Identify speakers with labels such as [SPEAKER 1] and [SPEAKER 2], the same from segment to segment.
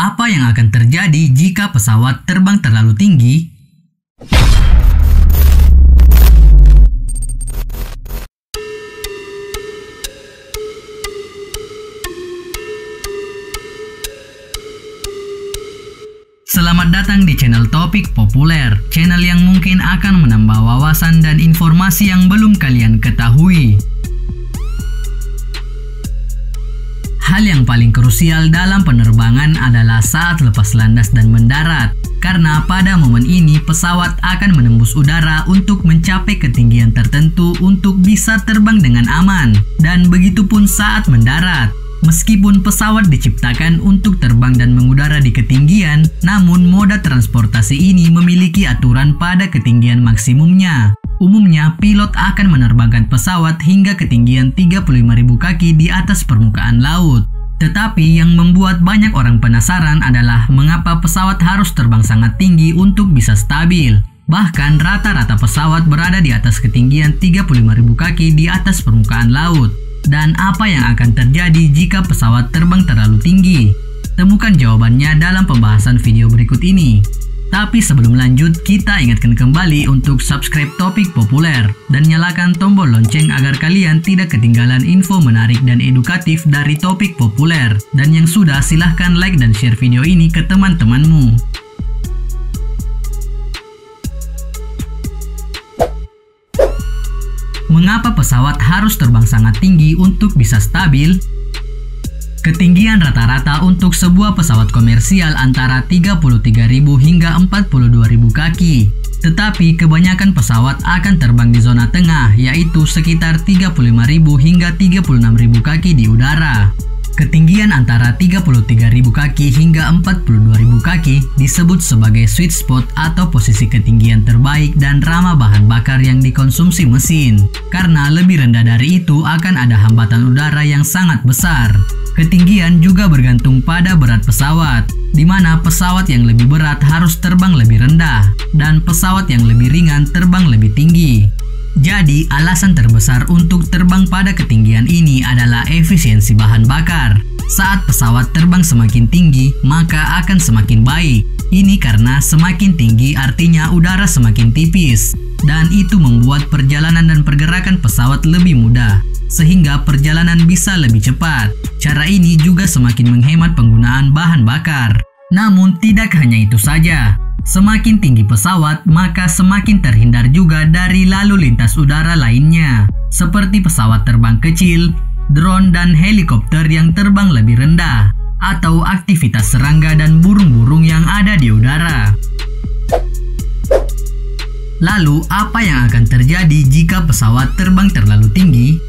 [SPEAKER 1] Apa yang akan terjadi jika pesawat terbang terlalu tinggi? Selamat datang di channel Topik Populer, channel yang mungkin akan menambah wawasan dan informasi yang belum kalian ketahui. Hal yang paling krusial dalam penerbangan adalah saat lepas landas dan mendarat, karena pada momen ini pesawat akan menembus udara untuk mencapai ketinggian tertentu untuk bisa terbang dengan aman, dan begitu pun saat mendarat. Meskipun pesawat diciptakan untuk terbang dan mengudara di ketinggian, namun moda transportasi ini memiliki aturan pada ketinggian maksimumnya. Umumnya, pilot akan menerbangkan pesawat hingga ketinggian 35.000 kaki di atas permukaan laut. Tetapi yang membuat banyak orang penasaran adalah mengapa pesawat harus terbang sangat tinggi untuk bisa stabil. Bahkan rata-rata pesawat berada di atas ketinggian 35.000 kaki di atas permukaan laut. Dan apa yang akan terjadi jika pesawat terbang terlalu tinggi? Temukan jawabannya dalam pembahasan video berikut ini. Tapi sebelum lanjut, kita ingatkan kembali untuk subscribe Topik Populer dan nyalakan tombol lonceng agar kalian tidak ketinggalan info menarik dan edukatif dari Topik Populer. Dan yang sudah, silahkan like dan share video ini ke teman-temanmu. Mengapa pesawat harus terbang sangat tinggi untuk bisa stabil? Ketinggian rata-rata untuk sebuah pesawat komersial antara 33.000 hingga 42.000 kaki. Tetapi kebanyakan pesawat akan terbang di zona tengah, yaitu sekitar 35.000 hingga 36.000 kaki di udara. Ketinggian antara 33.000 kaki hingga 42.000 kaki disebut sebagai sweet spot atau posisi ketinggian terbaik dan ramah bahan bakar yang dikonsumsi mesin. Karena lebih rendah dari itu akan ada hambatan udara yang sangat besar. Ketinggian juga bergantung pada berat pesawat, di mana pesawat yang lebih berat harus terbang lebih rendah, dan pesawat yang lebih ringan terbang lebih tinggi. Jadi, alasan terbesar untuk terbang pada ketinggian ini adalah efisiensi bahan bakar. Saat pesawat terbang semakin tinggi, maka akan semakin baik. Ini karena semakin tinggi artinya udara semakin tipis, dan itu membuat perjalanan dan pergerakan pesawat lebih mudah, sehingga perjalanan bisa lebih cepat. Cara ini juga semakin menghemat penggunaan bahan bakar. Namun, tidak hanya itu saja. Semakin tinggi pesawat, maka semakin terhindar juga dari lalu lintas udara lainnya, seperti pesawat terbang kecil, drone dan helikopter yang terbang lebih rendah, atau aktivitas serangga dan burung-burung yang ada di udara. Lalu, apa yang akan terjadi jika pesawat terbang terlalu tinggi?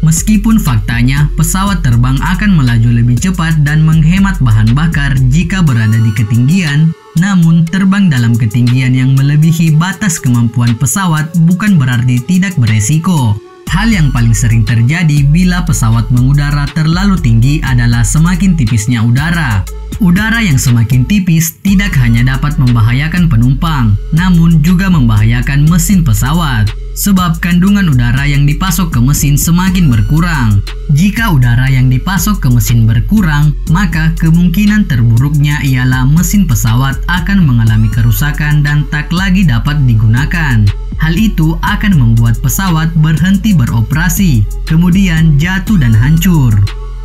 [SPEAKER 1] Meskipun faktanya pesawat terbang akan melaju lebih cepat dan menghemat bahan bakar jika berada di ketinggian, namun terbang dalam ketinggian yang melebihi batas kemampuan pesawat bukan berarti tidak beresiko. Hal yang paling sering terjadi bila pesawat mengudara terlalu tinggi adalah semakin tipisnya udara. Udara yang semakin tipis tidak hanya dapat membahayakan penumpang, namun juga membahayakan mesin pesawat. Sebab kandungan udara yang dipasok ke mesin semakin berkurang. Jika udara yang dipasok ke mesin berkurang, maka kemungkinan terburuknya ialah mesin pesawat akan mengalami kerusakan dan tak lagi dapat digunakan. Hal itu akan membuat pesawat berhenti beroperasi, kemudian jatuh dan hancur.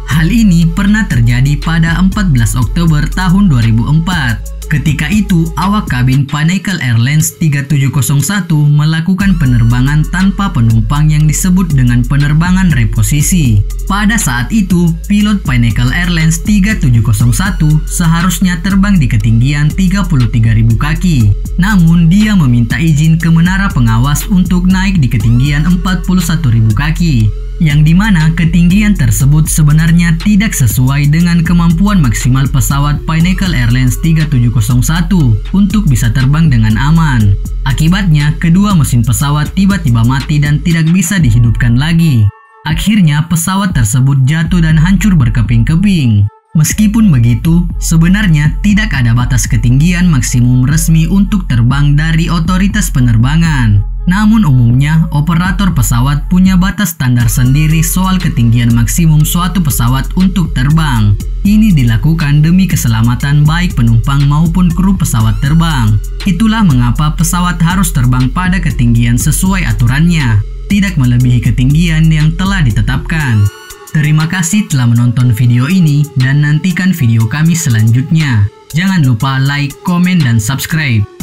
[SPEAKER 1] Hal ini pernah terjadi pada 14 Oktober tahun 2004. Ketika itu, awak kabin Pinnacle Airlines 3701 melakukan penerbangan tanpa penumpang yang disebut dengan penerbangan reposisi. Pada saat itu, pilot Pinnacle Airlines 3701 seharusnya terbang di ketinggian 33.000 kaki. Namun, dia meminta izin ke menara pengawas untuk naik di ketinggian 41.000 kaki. Yang dimana ketinggian tersebut sebenarnya tidak sesuai dengan kemampuan maksimal pesawat Pinnacle Airlines 3701 untuk bisa terbang dengan aman. Akibatnya, kedua mesin pesawat tiba-tiba mati dan tidak bisa dihidupkan lagi. Akhirnya, pesawat tersebut jatuh dan hancur berkeping-keping. Meskipun begitu, sebenarnya tidak ada batas ketinggian maksimum resmi untuk terbang dari otoritas penerbangan. Namun umumnya, operator pesawat punya batas standar sendiri soal ketinggian maksimum suatu pesawat untuk terbang. Ini dilakukan demi keselamatan baik penumpang maupun kru pesawat terbang. Itulah mengapa pesawat harus terbang pada ketinggian sesuai aturannya, tidak melebihi ketinggian yang telah ditetapkan. Terima kasih telah menonton video ini dan nantikan video kami selanjutnya. Jangan lupa like, komen, dan subscribe.